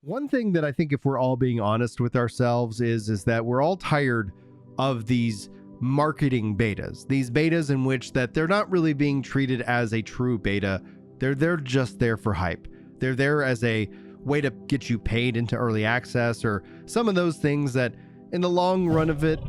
One thing that I think, if we're all being honest with ourselves, is that we're all tired of these marketing betas. These betas in which that they're not really being treated as a true beta. They're just there for hype. They're there as a way to get you paid into early access, or some of those things that in the long run of it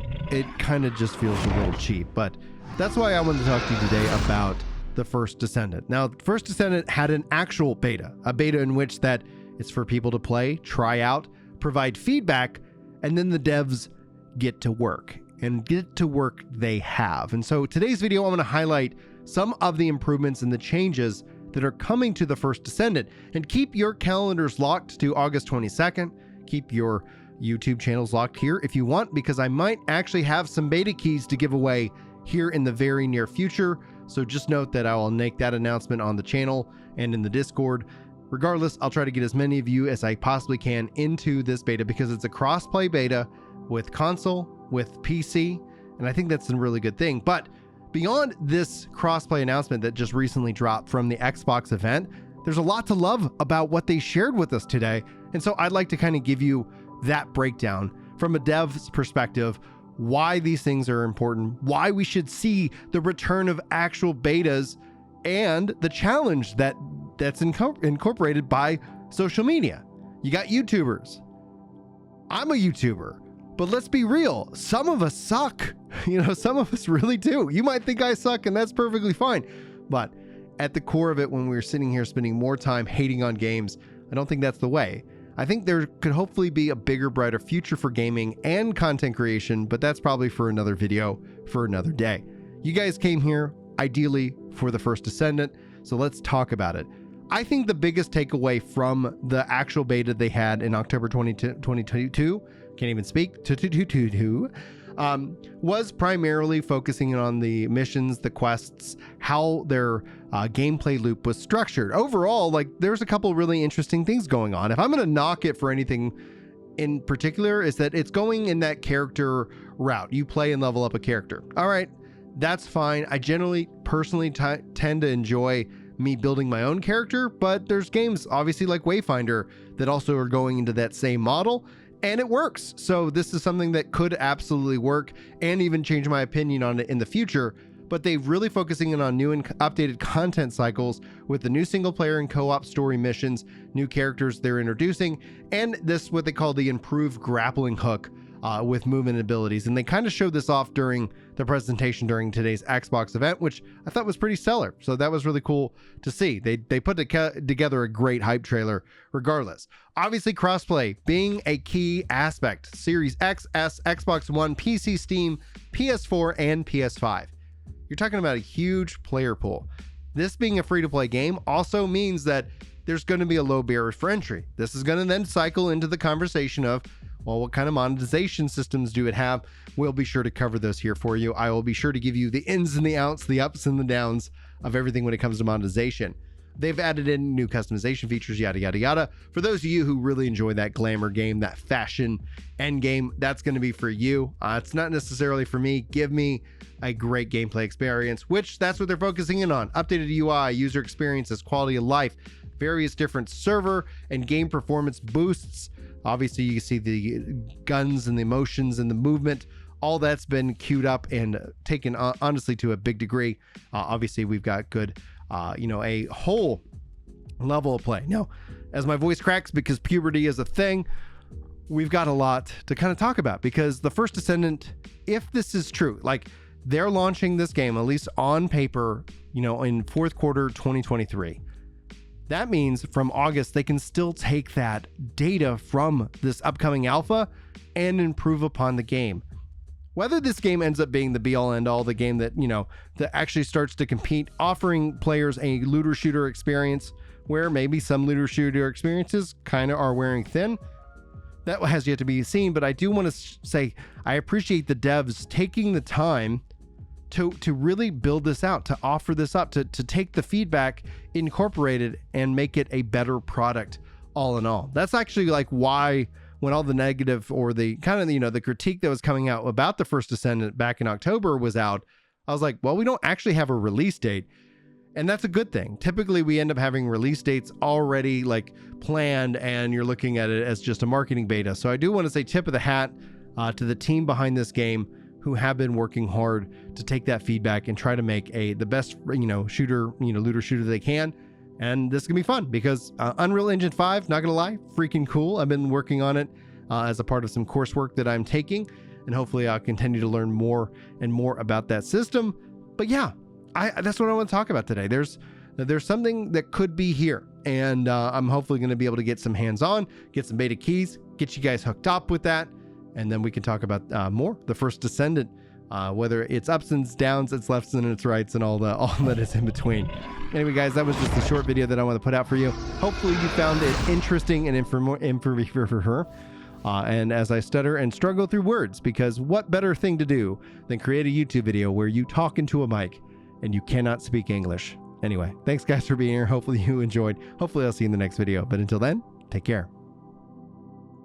kind of just feels a little cheap. But that's why I wanted to talk to you today about the first Descendant. Now, first Descendant had an actual beta, a beta in which that it's for people to play, try out, provide feedback, and then the devs get to work. And get to work they have. And so today's video, I'm going to highlight some of the improvements and the changes that are coming to the first Descendant. And keep your calendars locked to August 22nd. Keep your YouTube channels locked here if you want, because I might actually have some beta keys to give away here in the very near future. So just note that I will make that announcement on the channel and in the Discord. Regardless, I'll try to get as many of you as I possibly can into this beta, because it's a cross-play beta with console, with PC, and I think that's a really good thing. But beyond this cross-play announcement that just recently dropped from the Xbox event, there's a lot to love about what they shared with us today. And so I'd like to kind of give you that breakdown from a dev's perspective, why these things are important, why we should see the return of actual betas, and the challenge that's incorporated by social media. You got YouTubers. I'm a YouTuber, but let's be real. Some of us suck. Some of us really do. You might think I suck, and that's perfectly fine. But at the core of it, when we're sitting here spending more time hating on games, I don't think that's the way. I think there could hopefully be a bigger, brighter future for gaming and content creation, but that's probably for another video for another day. You guys came here ideally for the first Descendant, so let's talk about it. I think the biggest takeaway from the actual beta they had in October 2022, can't even speak, was primarily focusing on the missions, the quests, how their gameplay loop was structured. Overall, there's a couple really interesting things going on. If I'm going to knock it for anything in particular, is that it's going in that character route. You play and level up a character. All right, that's fine. I generally, personally tend to enjoy me building my own character, but there's games obviously like Wayfinder that also are going into that same model, and it works. So this is something that could absolutely work and even change my opinion on it in the future. But they're really focusing in on new and updated content cycles with the new single player and co-op story missions, new characters they're introducing, and this what they call the improved grappling hook with movement abilities. And they kind of showed this off during the presentation during today's Xbox event, which I thought was pretty stellar. So that was really cool to see. They put together a great hype trailer regardless. Obviously, crossplay being a key aspect. Series X, S, Xbox One, PC, Steam, PS4, and PS5. You're talking about a huge player pool. This being a free-to-play game also means that there's going to be a low barrier for entry. This is going to then cycle into the conversation of, well, what kind of monetization systems do it have? We'll be sure to cover those here for you. I will be sure to give you the ins and the outs, the ups and the downs of everything when it comes to monetization. They've added in new customization features, yada, yada, yada. For those of you who really enjoy that glamour game, that fashion end game, that's going to be for you. It's not necessarily for me. Give me a great gameplay experience, which that's what they're focusing in on. Updated UI, user experiences, quality of life, various different server and game performance boosts. Obviously, you can see the guns and the emotions and the movement. All that's been queued up and taken honestly to a big degree. Obviously, we've got good, a whole level of play. Now, as my voice cracks because puberty is a thing, we've got a lot to kind of talk about, because the first Descendant, if this is true, they're launching this game, at least on paper, in fourth quarter 2023. That means from August, they can still take that data from this upcoming alpha and improve upon the game. Whether this game ends up being the be-all end-all, the game that, that actually starts to compete, offering players a looter shooter experience where maybe some looter shooter experiences kind of are wearing thin, that has yet to be seen. But I do want to say I appreciate the devs taking the time to really build this out, to offer this up, to take the feedback, incorporate it, and make it a better product all in all. That's actually why when all the negative or the kind of, the critique that was coming out about the first Descendant back in October was out, I was like, well, we don't actually have a release date. And that's a good thing. Typically, we end up having release dates already like planned, and you're looking at it as just a marketing beta. So I do want to say tip of the hat to the team behind this game, who have been working hard to take that feedback and try to make the best, shooter, looter shooter they can. And this is gonna be fun because Unreal Engine 5, not gonna lie, freaking cool. I've been working on it as a part of some coursework that I'm taking, and hopefully I'll continue to learn more and more about that system. But yeah, that's what I want to talk about today. There's something that could be here, and I'm hopefully going to be able to get some hands-on, get some beta keys, get you guys hooked up with that, and then we can talk about more the first Descendant, whether it's ups and downs, its lefts and its rights, and all that is in between. Anyway, guys, that was just a short video that I want to put out for you. Hopefully you found it interesting and informative. And as I stutter and struggle through words, because what better thing to do than create a YouTube video where you talk into a mic and you cannot speak English. Anyway, thanks guys for being here. Hopefully you enjoyed. Hopefully I'll see you in the next video. But until then, take care.